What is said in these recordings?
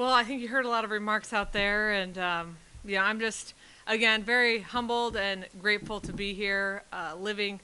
Well, I think you heard a lot of remarks out there, and yeah, I'm just, again, very humbled and grateful to be here, living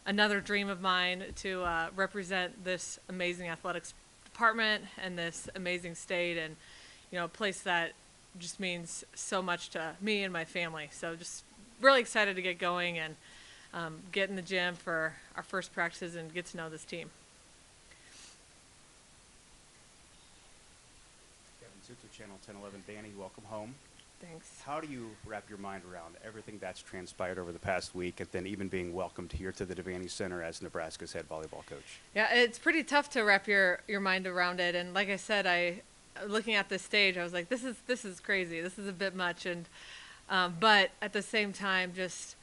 another dream of mine to represent this amazing athletics department and this amazing state, and a place that just means so much to me and my family. So just really excited to get going and get in the gym for our first practices and get to know this team. Channel 1011, Dani, welcome home. Thanks. How do you wrap your mind around everything that's transpired over the past week, and then even being welcomed here to the Devaney Center as Nebraska's head volleyball coach? Yeah, it's pretty tough to wrap your mind around it. And like I said, looking at this stage, I was like, this is crazy. This is a bit much. And but at the same time, just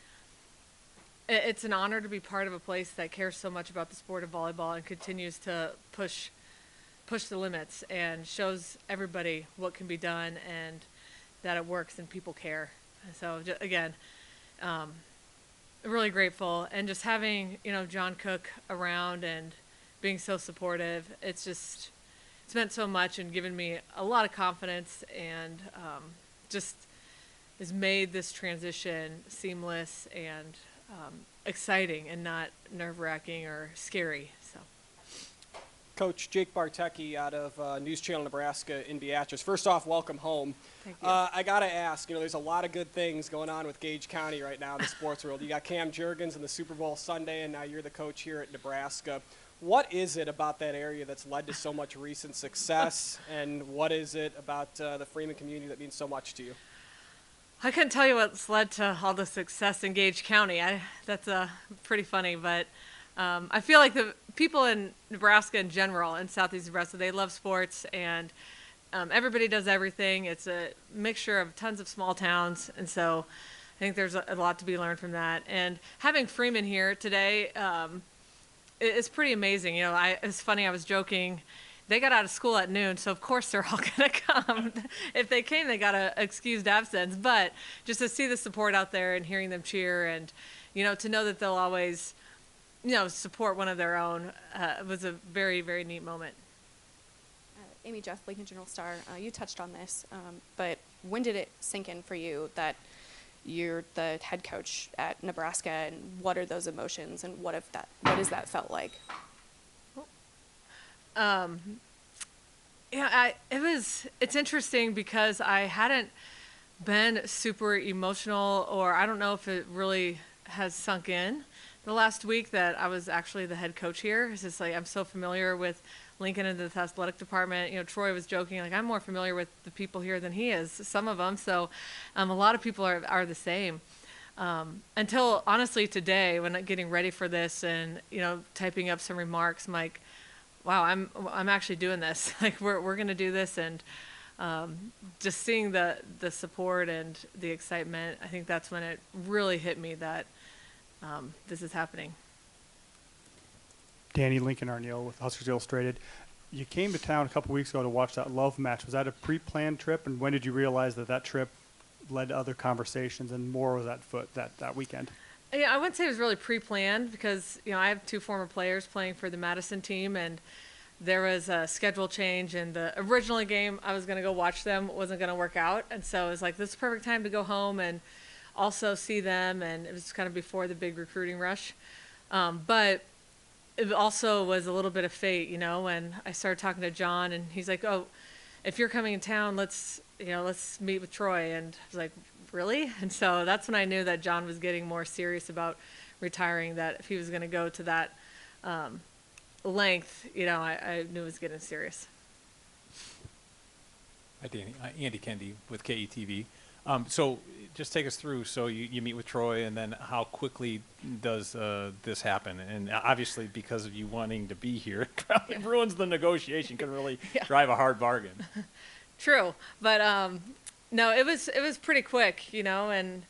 it's an honor to be part of a place that cares so much about the sport of volleyball and continues to push the limits and shows everybody what can be done and that it works and people care. So again, really grateful, and just having John Cook around and being so supportive. It's meant so much and given me a lot of confidence, and just has made this transition seamless and exciting and not nerve-wracking or scary. So. Coach Jake Bartecki out of News Channel Nebraska in Beatrice. First off, welcome home. Thank you. I got to ask, there's a lot of good things going on with Gage County right now in the sports world. You got Cam Jurgens in the Super Bowl Sunday, and now you're the coach here at Nebraska. What is it about that area that's led to so much recent success, and what is it about the Freeman community that means so much to you? I couldn't tell you what's led to all the success in Gage County. That's pretty funny, but I feel like the people in Nebraska in general, in Southeast Nebraska, they love sports, and everybody does everything. It's a mixture of tons of small towns, and so I think there's a lot to be learned from that. And having Freeman here today is pretty amazing. It's funny, I was joking. They got out of school at noon, so of course they're all going to come. If they came, they got an excused absence. But just to see the support out there and hearing them cheer, and to know that they'll always support one of their own was a very, very neat moment. Amy Jeff, Lincoln Journal-Star, you touched on this, but when did it sink in for you that you're the head coach at Nebraska, and what are those emotions, and what has that felt like? It's interesting because I hadn't been super emotional, or I don't know if it really has sunk in the last week that I was actually the head coach here. It's just like I'm so familiar with Lincoln and the athletic department. Troy was joking, like, I'm more familiar with the people here than he is, some of them. So a lot of people are the same. Until honestly today, when I'm getting ready for this and typing up some remarks, I'm like, wow, I'm actually doing this. Like we're gonna do this, and just seeing the support and the excitement, I think that's when it really hit me that this is happening. Dani, Lincoln Arneal with Huskers Illustrated. You came to town a couple weeks ago to watch that love match. Was that a pre-planned trip, and when did you realize that trip led to other conversations and more was at foot that weekend? Yeah, I wouldn't say it was really pre-planned because I have two former players playing for the Madison team, and there was a schedule change, and the original game I was going to go watch them wasn't going to work out, and so it was like, this is the perfect time to go home and also see them, and it was kind of before the big recruiting rush. But it also was a little bit of fate, when I started talking to John, and he's like, oh, if you're coming in town, let's meet with Troy. And I was like, really? And so that's when I knew that John was getting more serious about retiring, that if he was going to go to that length, I knew it was getting serious. Hi, Dani. Andy Kendi with KETV. So just take us through. So you meet with Troy, and then how quickly does this happen? And obviously, because of you wanting to be here, it probably ruins the negotiation. Can really drive a hard bargain. True, but no, it was pretty quick, and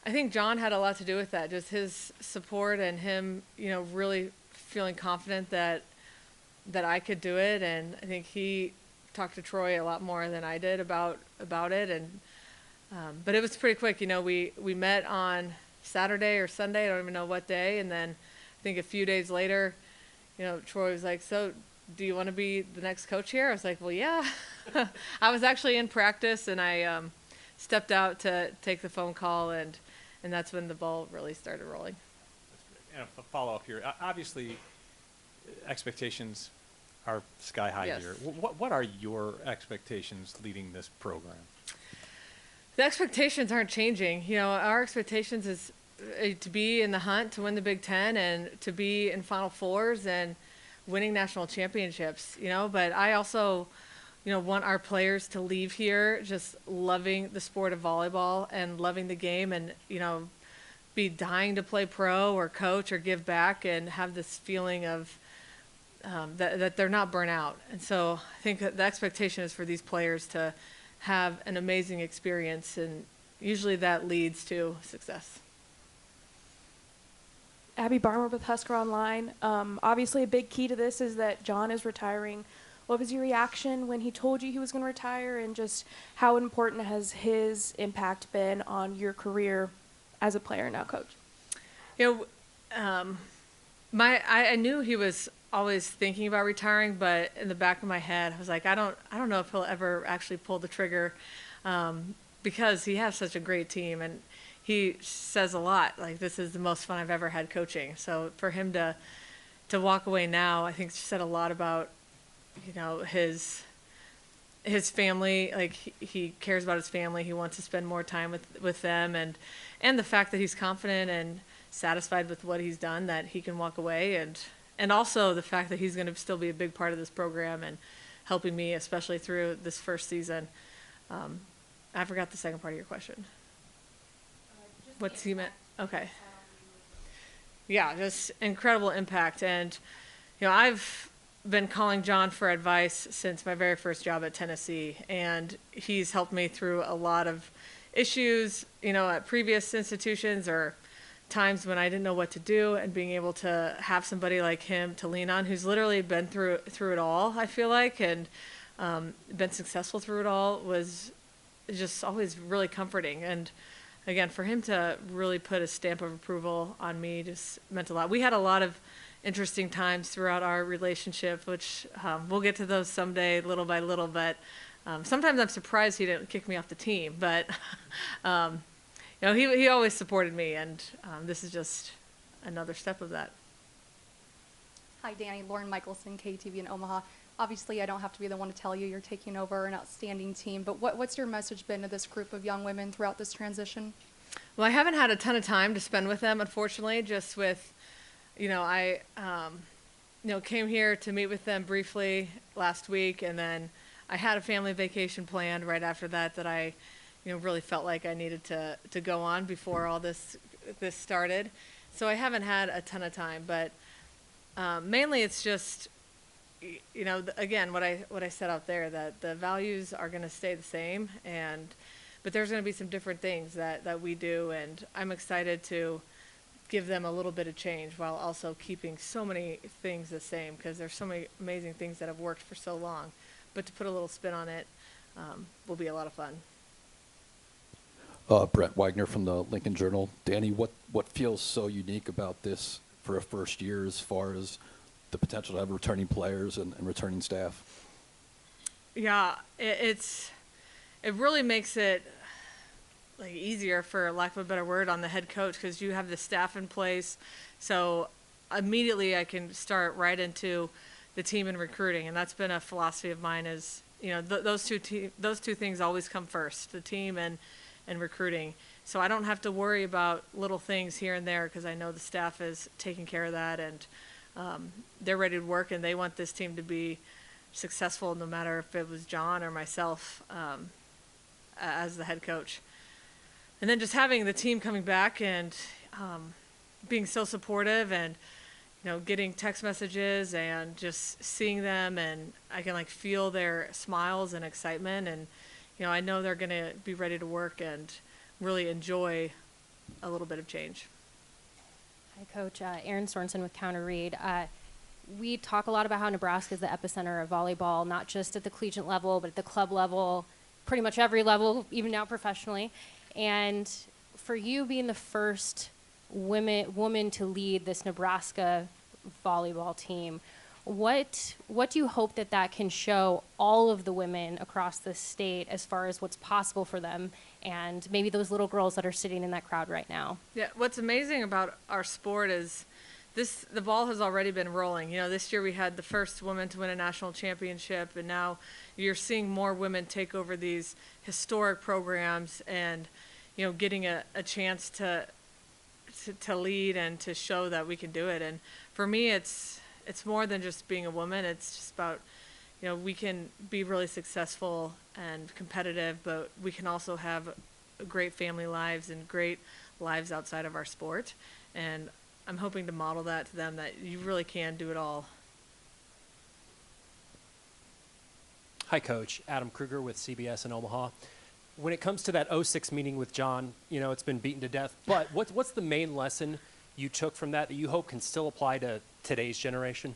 I think John had a lot to do with that. Just his support and him, really feeling confident that I could do it, and I think he talked to Troy a lot more than I did about it, and. But it was pretty quick. We met on Saturday or Sunday, I don't even know what day, and then I think a few days later, Troy was like, so do you want to be the next coach here? I was like, well, yeah. I was actually in practice, and I stepped out to take the phone call, and that's when the ball really started rolling. And a follow-up here. Obviously, expectations are sky high Yes. here. What are your expectations leading this program? The expectations aren't changing. You know, our expectations is to be in the hunt to win the Big Ten and to be in Final Fours and winning national championships, you know, but I also, you know, want our players to leave here just loving the sport of volleyball and loving the game and, you know, be dying to play pro or coach or give back and have this feeling of that they're not burnt out. And so I think that the expectation is for these players to have an amazing experience, and usually that leads to success. Abby Barmer with Husker Online. Obviously, a big key to this is that John is retiring. What was your reaction when he told you he was going to retire, and just how important has his impact been on your career as a player and now coach? You know, I knew he was always thinking about retiring, but in the back of my head, I was like, I don't know if he'll ever actually pull the trigger, because he has such a great team, and he says a lot. Like, this is the most fun I've ever had coaching. So for him to walk away now, I think said a lot about, you know, his family. Like, he cares about his family. He wants to spend more time with them, and the fact that he's confident and satisfied with what he's done, that he can walk away, and also the fact that he's going to still be a big part of this program and helping me, especially through this first season. I forgot the second part of your question. What's he meant? Okay. Yeah, just incredible impact. And, you know, I've been calling John for advice since my very first job at Tennessee, and he's helped me through a lot of issues, you know, at previous institutions or times when I didn't know what to do, and being able to have somebody like him to lean on, who's literally been through it all, I feel like, and been successful through it all, was just always really comforting. And again, for him to really put a stamp of approval on me just meant a lot. We had a lot of interesting times throughout our relationship, which we'll get to those someday, little by little, but sometimes I'm surprised he didn't kick me off the team, but you know, he always supported me, and this is just another step of that. Hi, Dani. Lauren Michelson, KTV in Omaha. Obviously, I don't have to be the one to tell you you're taking over an outstanding team, but what's your message been to this group of young women throughout this transition? Well, I haven't had a ton of time to spend with them, unfortunately, just with, you know, I came here to meet with them briefly last week, and then I had a family vacation planned right after that I, you know, really felt like I needed to go on before all this started. So I haven't had a ton of time, but mainly it's just, you know, again, what I said out there, that the values are going to stay the same, but there's going to be some different things that we do, and I'm excited to give them a little bit of change while also keeping so many things the same, because there's so many amazing things that have worked for so long. But to put a little spin on it will be a lot of fun. Brett Wagner from the Lincoln Journal. Dani, what feels so unique about this for a first year as far as the potential to have returning players and returning staff? Yeah, it really makes it like easier, for lack of a better word, on the head coach, because you have the staff in place. So immediately I can start right into the team and recruiting, and that's been a philosophy of mine. Is, you know, those two things always come first, the team and recruiting. So I don't have to worry about little things here and there, because I know the staff is taking care of that, and they're ready to work, and they want this team to be successful, no matter if it was John or myself as the head coach. And then just having the team coming back and being so supportive, and, you know, getting text messages and just seeing them, and I can like feel their smiles and excitement, and, you know, I know they're going to be ready to work and really enjoy a little bit of change. Hi, Coach. Erin Sorensen with Counter Read. We talk a lot about how Nebraska is the epicenter of volleyball, not just at the collegiate level, but at the club level, pretty much every level, even now professionally. And for you being the first woman to lead this Nebraska volleyball team, What do you hope that can show all of the women across the state as far as what's possible for them, and maybe those little girls that are sitting in that crowd right now? Yeah, what's amazing about our sport is the ball has already been rolling. This year we had the first woman to win a national championship, and now you're seeing more women take over these historic programs and, getting a chance to lead and to show that we can do it. And for me, it's more than just being a woman. It's just about, we can be really successful and competitive, but we can also have great family lives and great lives outside of our sport. And I'm hoping to model that to them, that you really can do it all. Hi, Coach. Adam Kruger with CBS in Omaha. When it comes to that 06 meeting with John, it's been beaten to death. But what's the main lesson you took from that you hope can still apply to today's generation?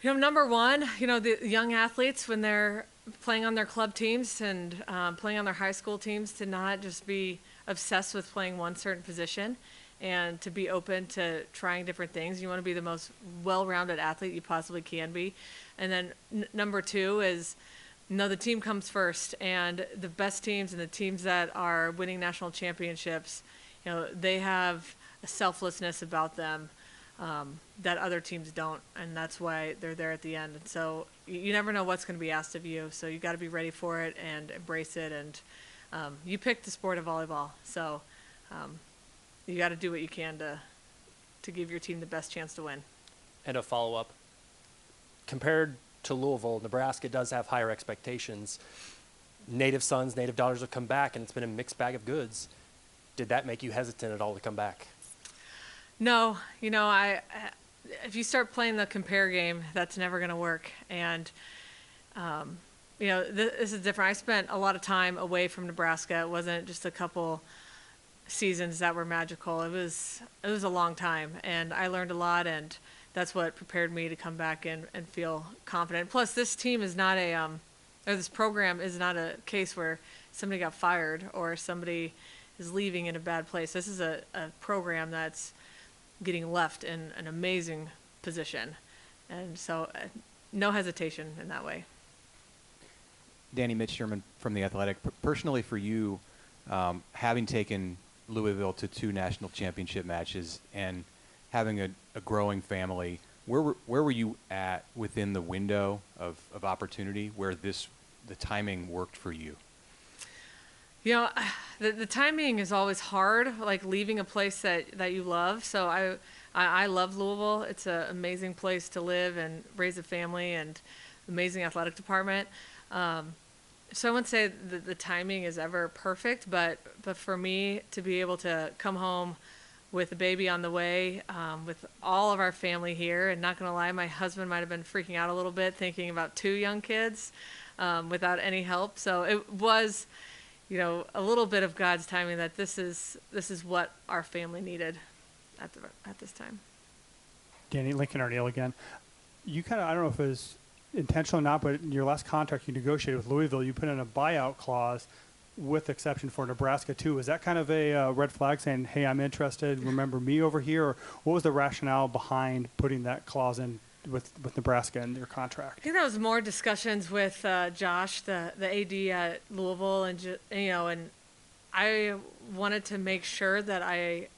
Number one, the young athletes, when they're playing on their club teams and playing on their high school teams, to not just be obsessed with playing one certain position, and to be open to trying different things. You want to be the most well-rounded athlete you possibly can be. And then number two is, the team comes first, and the best teams and the teams that are winning national championships, they have a selflessness about them that other teams don't, and that's why they're there at the end. And so you never know what's going to be asked of you, so you got to be ready for it and embrace it. And you picked the sport of volleyball, so you got to do what you can to give your team the best chance to win. And a follow-up. Compared to Louisville, Nebraska does have higher expectations. Native sons, native daughters have come back, and it's been a mixed bag of goods. Did that make you hesitant at all to come back? No, if you start playing the compare game, that's never going to work. And this is different. I spent a lot of time away from Nebraska. It wasn't just a couple seasons that were magical. It was a long time, and I learned a lot, and that's what prepared me to come back and feel confident. Plus, this team is not or this program is not a case where somebody got fired or somebody is leaving in a bad place. This is a program that's getting left in an amazing position, and so no hesitation in that way. Dani, Mitch Sherman from The Athletic. Personally for you, having taken Louisville to 2 national championship matches and having a growing family, where were you at within the window of opportunity where the timing worked for you? The timing is always hard, like leaving a place that you love. So I love Louisville. It's an amazing place to live and raise a family, and amazing athletic department. So I wouldn't say that the timing is ever perfect, but for me to be able to come home with a baby on the way, with all of our family here, and not going to lie, my husband might have been freaking out a little bit thinking about 2 young kids without any help. So it was, a little bit of God's timing that this is what our family needed at this time. Dani, Lincoln Arneal again. You kind of, I don't know if it was intentional or not, but in your last contract you negotiated with Louisville, you put in a buyout clause with exception for Nebraska too. Is that kind of a red flag saying, hey, I'm interested, remember me over here? Or what was the rationale behind putting that clause in with Nebraska in their contract? I think that was more discussions with Josh, the AD at Louisville, and and I wanted to make sure that I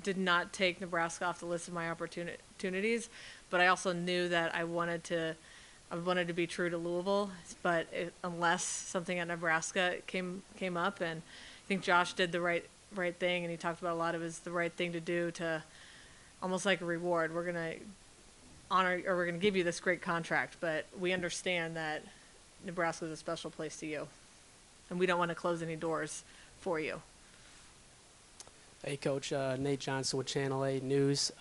did not take Nebraska off the list of my opportunities, but I also knew that I wanted to be true to Louisville, but unless something at Nebraska came up, and I think Josh did the right thing, and he talked about a lot of the right thing to do, to almost like a reward. We're gonna honor, or we're gonna give you this great contract, but we understand that Nebraska is a special place to you, and we don't want to close any doors for you. Hey, Coach, Nate Johnson with Channel 8 News.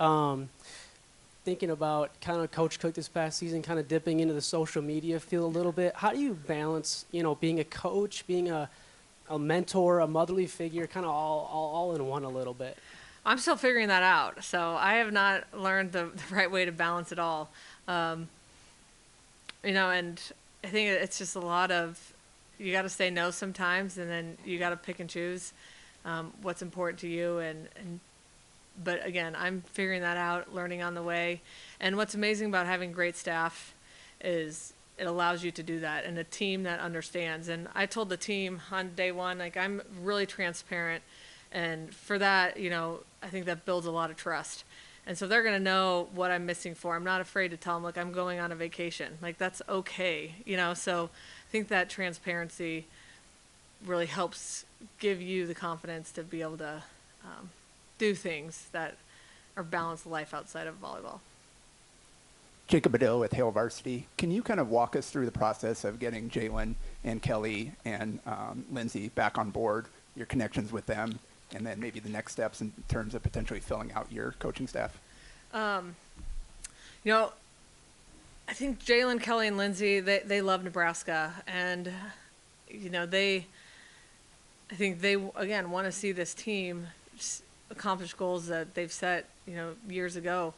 Thinking about kind of Coach Cook this past season, kind of dipping into the social media field a little bit. How do you balance, being a coach, being a mentor, a motherly figure, kind of all in one a little bit? I'm still figuring that out, so I have not learned the right way to balance it all. And I think it's just a lot of, you got to say no sometimes, and then you got to pick and choose what's important to you, and But again, I'm figuring that out, learning on the way. And what's amazing about having great staff is it allows you to do that, and a team that understands. And I told the team on day one, like, I'm really transparent. And for that, I think that builds a lot of trust. And so they're going to know what I'm missing for. I'm not afraid to tell them, like, I'm going on a vacation. Like, that's okay, So I think that transparency really helps give you the confidence to be able to do things that are balanced life outside of volleyball. Jacob Badil with Hail Varsity. Can you kind of walk us through the process of getting Jalen and Kelly and Lindsay back on board, your connections with them, and then maybe the next steps in terms of potentially filling out your coaching staff? I think Jalen, Kelly, and Lindsay, they love Nebraska. And, I think they, again, want to see this team accomplish goals that they've set, years ago.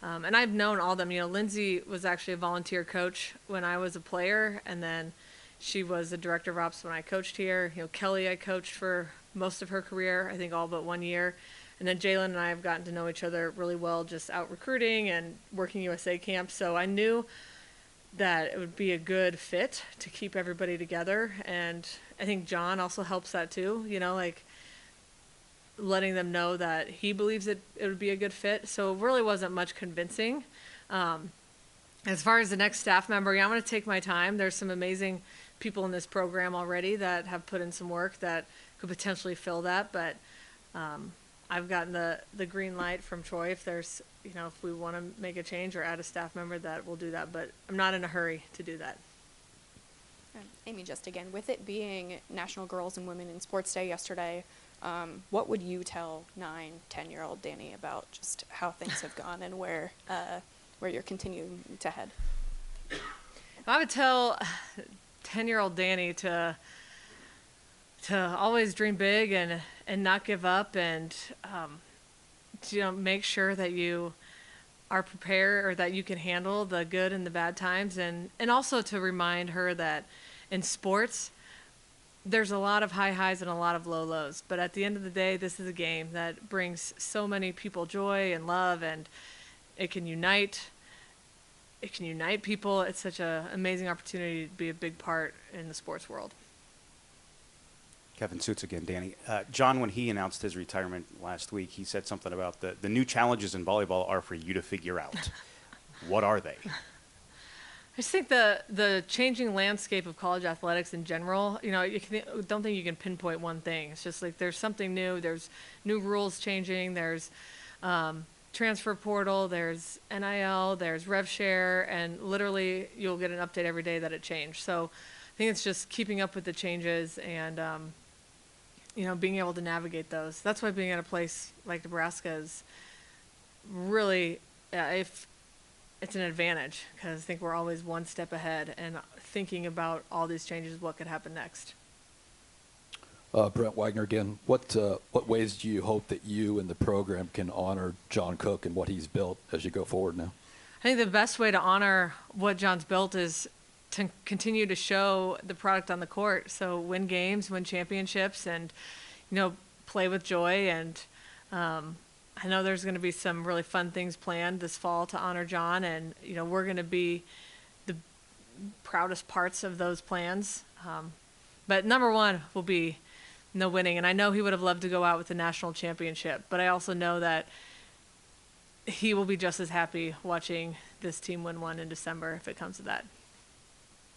And I've known all of them. Lindsay was actually a volunteer coach when I was a player, and then she was the director of ops when I coached here. Kelly I coached for most of her career, I think all but 1 year. And then Jalen and I have gotten to know each other really well, just out recruiting and working USA camps. So I knew that it would be a good fit to keep everybody together. And I think John also helps that too, letting them know that he believes it would be a good fit. So it really wasn't much convincing. As far as the next staff member, I'm going to take my time. There's some amazing people in this program already that have put in some work that could potentially fill that. But I've gotten the green light from Troy if there's, if we want to make a change or add a staff member, that we'll do that. But I'm not in a hurry to do that. Amy, just again, with it being National Girls and Women in Sports Day yesterday, what would you tell 9, 10-year-old Dani about just how things have gone and where you're continuing to head? I would tell 10-year-old Dani to always dream big and not give up, and make sure that you are prepared, or that you can handle the good and the bad times, and also to remind her that in sports there's a lot of high highs and a lot of low lows, but at the end of the day, this is a game that brings so many people joy and love, and it can unite people. It's such an amazing opportunity to be a big part in the sports world. Kevin Suits again, Dani. John, when he announced his retirement last week, he said something about the new challenges in volleyball are for you to figure out. What are they? I just think the changing landscape of college athletics in general, don't think you can pinpoint one thing. It's just like there's something new. There's new rules changing. There's transfer portal. There's NIL. There's rev share. And literally you'll get an update every day that it changed. So I think it's just keeping up with the changes and, being able to navigate those. That's why being at a place like Nebraska is really, if it's an advantage, because I think we're always one step ahead and thinking about all these changes, what could happen next. Brent Wagner again. What ways do you hope that you and the program can honor John Cook and what he's built as you go forward now? I think the best way to honor what John's built is to continue to show the product on the court. So win games, win championships, and, play with joy. And I know there's going to be some really fun things planned this fall to honor John, and we're going to be the proudest parts of those plans. But number one will be winning, and I know he would have loved to go out with the national championship, but I also know that he will be just as happy watching this team win one in December if it comes to that.